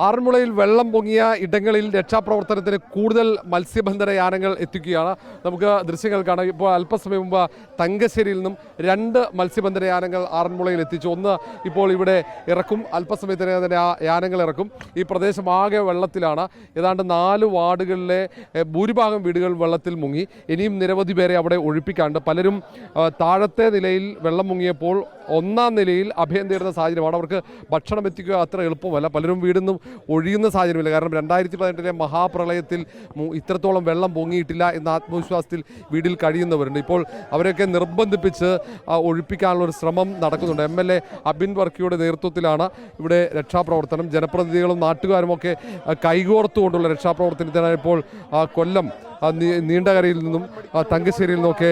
ആറന്മുളയിൽ വെള്ളം പൊങ്ങിയ ഇടങ്ങളിൽ രക്ഷാപ്രവർത്തനത്തിന് കൂടുതൽ മത്സ്യബന്ധന യാനങ്ങൾ എത്തിക്കുകയാണ്. നമുക്ക് ദൃശ്യങ്ങൾ കാണാം. ഇപ്പോൾ അല്പസമയം മുമ്പ് തങ്കശ്ശേരിയിൽ നിന്നും 2 മത്സ്യബന്ധന യാനങ്ങൾ ആറന്മുളയിൽ എത്തിച്ചു. ഒന്ന് ഇപ്പോൾ ഇവിടെ ഇറക്കും, അല്പസമയത്തിന് തന്നെ ആ യാനങ്ങൾ ഇറക്കും. ഈ പ്രദേശം ആകെ വെള്ളത്തിലാണ്. ഏതാണ്ട് 4 വാർഡുകളിലെ ഭൂരിഭാഗം വീടുകൾ വെള്ളത്തിൽ മുങ്ങി. ഇനിയും നിരവധി പേരെ അവിടെ ഒഴിപ്പിക്കാണ്ട്. പലരും താഴത്തെ നിലയിൽ വെള്ളം മുങ്ങിയപ്പോൾ 1-ാം നിലയിൽ അഭയം തേടുന്ന സാഹചര്യമാണ്. അവർക്ക് ഭക്ഷണം എത്തിക്കുക അത്ര എളുപ്പമല്ല. പലരും വീടിന്നും ഒഴിയുന്ന സാഹചര്യമില്ല. കാരണം 2018 മഹാപ്രളയത്തിൽ ഇത്രത്തോളം വെള്ളം പൊങ്ങിയിട്ടില്ല എന്ന ആത്മവിശ്വാസത്തിൽ വീട്ടിൽ കഴിയുന്നവരുണ്ട്. ഇപ്പോൾ അവരെയൊക്കെ നിർബന്ധിപ്പിച്ച് ഒഴിപ്പിക്കാനുള്ള ഒരു ശ്രമം നടക്കുന്നുണ്ട്. MLA അബിൻ വർക്കിയുടെ നേതൃത്വത്തിലാണ് ഇവിടെ രക്ഷാപ്രവർത്തനം. ജനപ്രതിനിധികളും നാട്ടുകാരുമൊക്കെ കൈകോർത്തുകൊണ്ടുള്ള രക്ഷാപ്രവർത്തനത്തിനാണ് ഇപ്പോൾ കൊല്ലം നീണ്ടകരയിൽ നിന്നും തങ്കശ്ശേരിയിൽ നിന്നൊക്കെ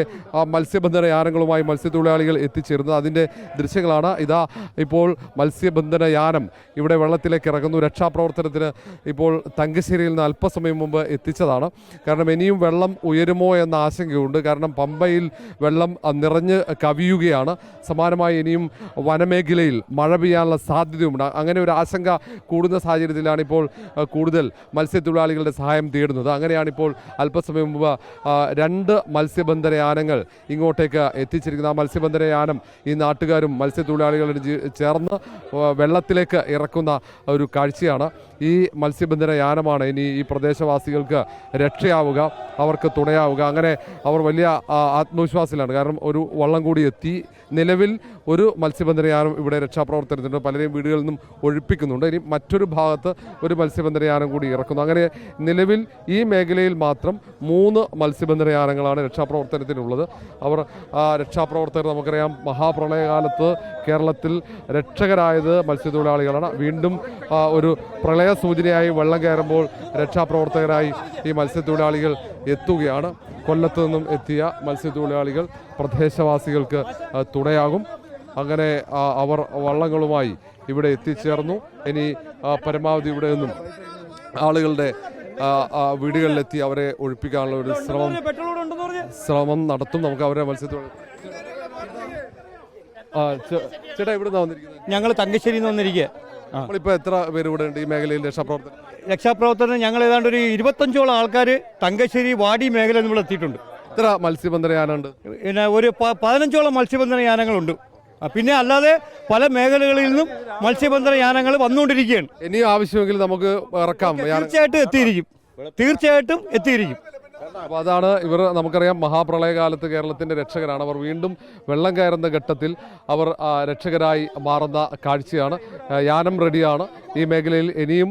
മത്സ്യബന്ധന യാനങ്ങളുമായി മത്സ്യത്തൊഴിലാളികൾ എത്തിച്ചേരുന്നത്. അതിൻ്റെ ദൃശ്യങ്ങളാണ് ഇതാ. ഇപ്പോൾ മത്സ്യബന്ധന യാനം ഇവിടെ വെള്ളത്തിലേക്ക് ഇറങ്ങുന്നു. രക്ഷാപ്രവർത്തനത്തിന് ഇപ്പോൾ തങ്കശ്ശേരിയിൽ നിന്ന് അല്പസമയം മുമ്പ് എത്തിച്ചതാണ്. കാരണം ഇനിയും വെള്ളം ഉയരുമോ എന്ന ആശങ്കയുണ്ട്. കാരണം പമ്പയിൽ വെള്ളം നിറഞ്ഞ് കവിയുകയാണ്. സമാനമായി ഇനിയും വനമേഖലയിൽ മഴ പെയ്യാനുള്ള സാധ്യതയുമുണ്ട്. അങ്ങനെ ഒരു ആശങ്ക കൂടുന്ന സാഹചര്യത്തിലാണ് ഇപ്പോൾ കൂടുതൽ മത്സ്യത്തൊഴിലാളികളുടെ സഹായം തേടുന്നത്. അങ്ങനെയാണിപ്പോൾ അല്പസമയം മുമ്പ് 2 മത്സ്യബന്ധന യാനങ്ങൾ ഇങ്ങോട്ടേക്ക് എത്തിച്ചിരിക്കുന്നത്. ആ മത്സ്യബന്ധന യാനം ഈ നാട്ടുകാരും മത്സ്യത്തൊഴിലാളികളും ചേർന്ന് വെള്ളത്തിലേക്ക് ഇറക്കുന്ന ഒരു കാഴ്ചയാണ്. ഈ മത്സ്യബന്ധന യാനമാണ് ഇനി ഈ പ്രദേശവാസികൾക്ക് രക്ഷയാവുക, അവർക്ക് തുണയാവുക. അങ്ങനെ അവർ വലിയ ആത്മവിശ്വാസത്തിലാണ്. കാരണം ഒരു വള്ളം കൂടി എത്തി. നിലവിൽ ഒരു മത്സ്യബന്ധന യാനം ഇവിടെ രക്ഷാപ്രവർത്തനത്തിനുണ്ട്. പലരെയും വീടുകളിൽ നിന്നും ഒഴിപ്പിക്കുന്നുണ്ട്. ഇനി മറ്റൊരു ഭാഗത്ത് ഒരു മത്സ്യബന്ധന യാനം കൂടി ഇറക്കുന്നു. അങ്ങനെ നിലവിൽ ഈ മേഖലയിൽ മാത്രം 3 മത്സ്യബന്ധന യാനങ്ങളാണ് രക്ഷാപ്രവർത്തനത്തിനുള്ളത്. അവർ രക്ഷാപ്രവർത്തകർ നമുക്കറിയാം, മഹാപ്രളയകാലത്ത് കേരളത്തിൽ രക്ഷകരായത് മത്സ്യത്തൊഴിലാളികളാണ്. വീണ്ടും ഒരു പ്രളയ സൂചനയായി വെള്ളം കയറുമ്പോൾ രക്ഷാപ്രവർത്തകരായി ഈ മത്സ്യത്തൊഴിലാളികൾ എത്തുകയാണ്. കൊല്ലത്ത് നിന്നും എത്തിയ മത്സ്യത്തൊഴിലാളികൾ പ്രദേശവാസികൾക്ക് തുണയാകും. അങ്ങനെ അവർ വള്ളങ്ങളുമായി ഇവിടെ എത്തിച്ചേർന്നു. ഇനി പരമാവധി ഇവിടെ നിന്നും ആളുകളുടെ വീടുകളിലെത്തി അവരെ ഒഴിപ്പിക്കാനുള്ള ഒരു ശ്രമം നടത്തും. നമുക്ക് അവരെ മത്സ്യത്തൊഴിലാളി ചേട്ടാ ഇവിടുന്ന് വന്നിരിക്കുന്നത്? ഞങ്ങൾ തങ്കശ്ശേരിയിൽ നിന്ന് വന്നിരിക്കുക. നമ്മളിപ്പോൾ എത്ര പേര് ഇവിടെ ഉണ്ട് ഈ മേഖലയിൽ രക്ഷാപ്രവർത്തനം? ഞങ്ങൾ ഏതാണ്ട് ഒരു 25ഓളം ആൾക്കാർ തങ്കശ്ശേരി വാടി മേഖല നമ്മൾ എത്തിയിട്ടുണ്ട്. എത്ര മത്സ്യബന്ധന യാനുണ്ട്? പിന്നെ ഒരു 15ഓളം മത്സ്യബന്ധന യാനങ്ങളുണ്ട്. പിന്നെ അല്ലാതെ പല മേഖലകളിൽ നിന്നും മത്സ്യബന്ധന യാനങ്ങൾ വന്നുകൊണ്ടിരിക്കുകയാണ്. ഇനിയും ആവശ്യമെങ്കിൽ നമുക്ക് ഇറക്കാം. തീർച്ചയായിട്ടും എത്തിയിരിക്കും. അപ്പോൾ അതാണ് ഇവർ. നമുക്കറിയാം, മഹാപ്രളയകാലത്ത് കേരളത്തിൻ്റെ രക്ഷകരാണ്. അവർ വീണ്ടും വെള്ളം കയറുന്ന ഘട്ടത്തിൽ അവർ രക്ഷകരായി മാറുന്ന കാഴ്ചയാണ്. യാനം റെഡിയാണ്. ഈ മേഖലയിൽ ഇനിയും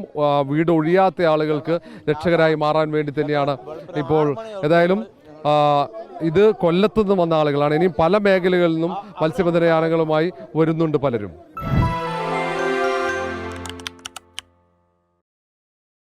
വീട് ഒഴിയാത്ത ആളുകൾക്ക് രക്ഷകരായി മാറാൻ വേണ്ടി തന്നെയാണ് ഇപ്പോൾ. ഏതായാലും ഇത് കൊല്ലത്തു നിന്ന് വന്ന ആളുകളാണ്. ഇനിയും പല മേഖലകളിൽ നിന്നും മത്സ്യബന്ധന യാനങ്ങളുമായി വരുന്നുണ്ട് പലരും.